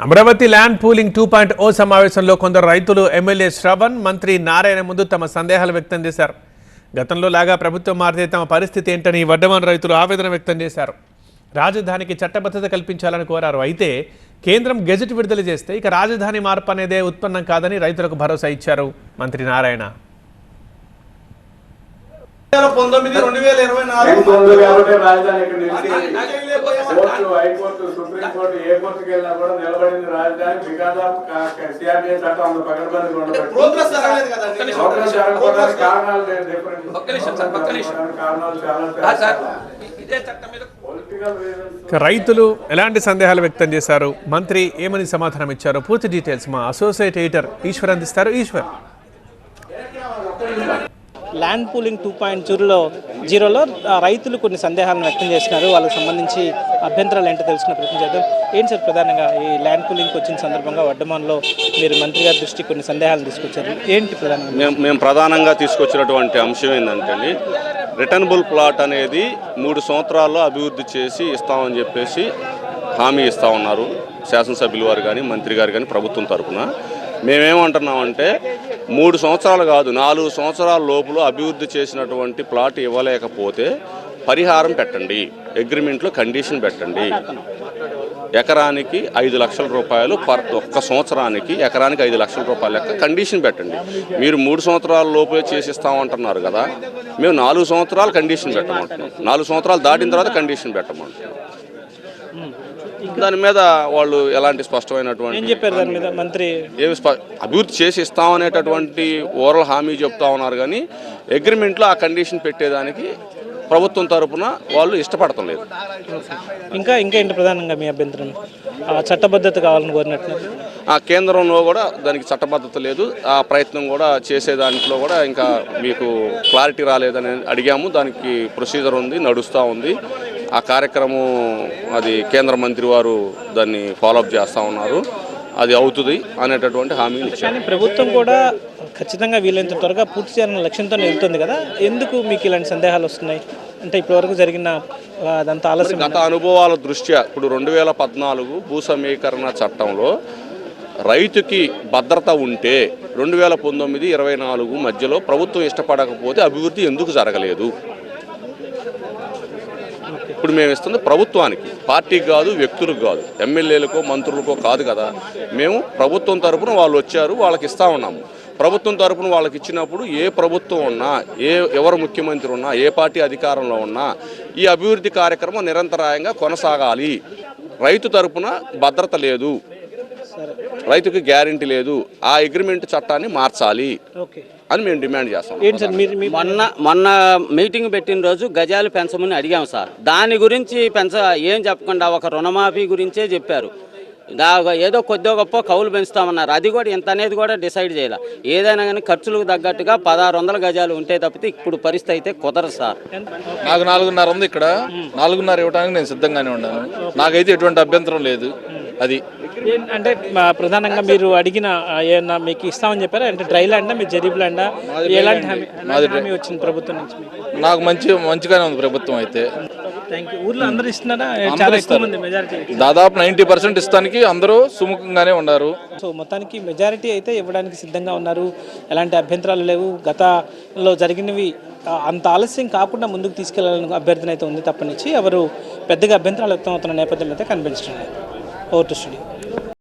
Amaravati land pooling 2.0 సమావేశంలో కొందరు రైతులు ఎమ్మెల్యే శ్రవణ్ మంత్రి నారాయణ ముందు తమ సందేహాలు వ్యక్తం చేశారు. గతంలో లాగా ప్రభుత్వం మారితే తమ పరిస్థితి ఏంటని వడ్డమాన్ రైతులు ఆవేదన వ్యక్తం చేశారు. రాజధానికి చట్టబద్ధత కల్పించాలని కోరారు. అయితే కేంద్రం గెజెట్ విడుదల చేస్తే ఇక రాజధాని మార్పు అనేదే ఉత్పన్నం కాదని రైతులకు భరోసా ఇచ్చారు మంత్రి నారాయణ. రైతులు ఎలాంటి సందేహాలు వ్యక్తం చేశారు, మంత్రి ఏమని సమాధానం ఇచ్చారో పూర్తి డీటెయిల్స్ మా అసోసియేట్ ఎడిటర్ ఈశ్వర్ అందిస్తారు. ఈశ్వర్, ల్యాండ్ పూలింగ్ 2.0లో రైతులు కొన్ని సందేహాలను వ్యక్తం చేస్తున్నారు. వాళ్ళకి సంబంధించి అభ్యంతరాలు ఏంటో తెలుసుకున్న ప్రయత్నం చేద్దాం. ఏంటి సార్, ప్రధానంగా ఈ ల్యాండ్ పూలింగ్కి వచ్చిన సందర్భంగా వడ్డమాన్లో మీరు మంత్రి గారి దృష్టికి కొన్ని సందేహాలను తీసుకొచ్చారు. ఏంటి ప్రధానంగా? మేము ప్రధానంగా తీసుకొచ్చినటువంటి అంశం ఏంటంటే, రిటర్నబుల్ ప్లాట్ అనేది 3 సంవత్సరాల్లో అభివృద్ధి చేసి ఇస్తామని చెప్పేసి హామీ ఇస్తూ ఉన్నారు శాసనసభ్యుల వారు కానీ మంత్రి గారు కానీ ప్రభుత్వం తరఫున. మేమేమంటున్నామంటే 3 సంవత్సరాలు కాదు 4 సంవత్సరాల లోపల అభివృద్ధి చేసినటువంటి ప్లాట్ ఇవ్వలేకపోతే పరిహారం పెట్టండి, అగ్రిమెంట్లో కండిషన్ పెట్టండి. ఎకరానికి 5 లక్షల రూపాయలు ఒక్క సంవత్సరానికి ఎకరానికి 5 లక్షల రూపాయల లెక్క కండిషన్ పెట్టండి. మీరు 3 సంవత్సరాల లోపలే చేసిస్తామంటున్నారు కదా, మేము 4 సంవత్సరాలు కండిషన్ పెట్టమంటున్నాం. 4 సంవత్సరాలు దాటిన తర్వాత కండిషన్ పెట్టమంటున్నాం. దాని మీద వాళ్ళు ఎలాంటి స్పష్టమైనటువంటి మంత్రి అభివృద్ధి చేసి ఇస్తామనేటటువంటి ఓరల్ హామీ చెప్తా ఉన్నారు, కానీ అగ్రిమెంట్లో ఆ కండిషన్ పెట్టేదానికి ప్రభుత్వం తరపున వాళ్ళు ఇష్టపడటం లేదు. ఇంకా ఏంటి ప్రధానంగా మీ అభ్యంతరం? చట్టబద్ధత కావాలని కోరినట్టు ఆ కేంద్రంలో కూడా దానికి చట్టబద్ధత లేదు. ఆ ప్రయత్నం కూడా చేసే దాంట్లో కూడా ఇంకా మీకు క్లారిటీ రాలేదని అడిగాము. దానికి ప్రొసీజర్ ఉంది, నడుస్తూ ఉంది. ఆ కార్యక్రమం అది కేంద్ర మంత్రి వారు దాన్ని ఫాలోఅప్ చేస్తూ ఉన్నారు. అది అవుతుంది అనేటటువంటి హామీలు ఇచ్చారు. ప్రభుత్వం కూడా ఖచ్చితంగా వీలైనంత త్వరగా పూర్తి చేయాలన్న లక్ష్యంతో వెళ్తుంది కదా, ఎందుకు మీకు ఇలాంటి సందేహాలు వస్తున్నాయి? అంటే ఇప్పటివరకు జరిగిన అదంతా ఆలస్యం. గత అనుభవాల దృష్ట్యా ఇప్పుడు 2014 భూ సమీకరణ చట్టంలో రైతుకి భద్రత ఉంటే 2019-24 మధ్యలో ప్రభుత్వం ఇష్టపడకపోతే అభివృద్ధి ఎందుకు జరగలేదు? ఇప్పుడు మేము ఇస్తుంది ప్రభుత్వానికి, పార్టీకి కాదు, వ్యక్తులకు కాదు, ఎమ్మెల్యేలకో మంత్రులకో కాదు కదా. మేము ప్రభుత్వం తరపున వాళ్ళు వచ్చారు, వాళ్ళకి ఇస్తా ఉన్నాము. ప్రభుత్వం తరపున వాళ్ళకి ఇచ్చినప్పుడు ఏ ప్రభుత్వం ఉన్నా, ఎవరు ముఖ్యమంత్రి ఉన్నా, ఏ పార్టీ అధికారంలో ఉన్నా ఈ అభివృద్ధి కార్యక్రమం నిరంతరాయంగా కొనసాగాలి. రైతు తరపున భద్రత లేదు, రైతుకి గ్యారెంటీ లేదు, ఆ అగ్రిమెంట్ చట్టాన్ని మార్చాలి అని మేము డిమాండ్ చేస్తాం. మొన్న మీటింగ్ పెట్టిన రోజు గజాలు పెంచమని అడిగాము సార్. దాని గురించి ఏం చెప్పకుండా ఒక రుణమాఫీ గురించే చెప్పారు. ఏదో కొద్దిగా గొప్ప కౌలు పెంచుతామన్నారు. అది కూడా ఇంత అనేది కూడా డిసైడ్ చేయాలి. ఏదైనా కానీ ఖర్చులకు తగ్గట్టుగా 1600 గజాలు ఉంటే తప్పితే ఇప్పుడు పరిస్థితి అయితే కుదరదు సార్. నాకు 4.5 ఉంది. ఇక్కడ 4.5 ఇవ్వడానికి నేను సిద్ధంగానే ఉన్నాను. నాకైతే ఎటువంటి అభ్యంతరం లేదు. అది అంటే ప్రధానంగా మీరు అడిగిన ఏమన్నా మీకు ఇస్తామని చెప్పారా? అంటే డ్రై ల్యాండా, మీరు జరీబ్ ల్యాండా, ఎలాంటి హామీ వచ్చింది ప్రభుత్వం నుంచి? నాకు మంచిగానే ఉంది ప్రభుత్వం అయితే. ఊర్లో అందరూ ఇస్తున్నారా? దాదాపు 90% ఇస్తానికి అందరూ సుముఖంగానే ఉన్నారు. సో మొత్తానికి మెజారిటీ అయితే ఇవ్వడానికి సిద్ధంగా ఉన్నారు. ఎలాంటి అభ్యంతరాలు లేవు. గతంలో జరిగినవి అంత ఆలస్యం కాకుండా ముందుకు తీసుకెళ్లాలని అభ్యర్థన అయితే ఉంది తప్పనిచ్చి ఎవరు పెద్దగా అభ్యంతరాలు వ్యక్తం అవుతున్న నేపథ్యంలో అయితే కనిపించడం లేదు. Over to studio.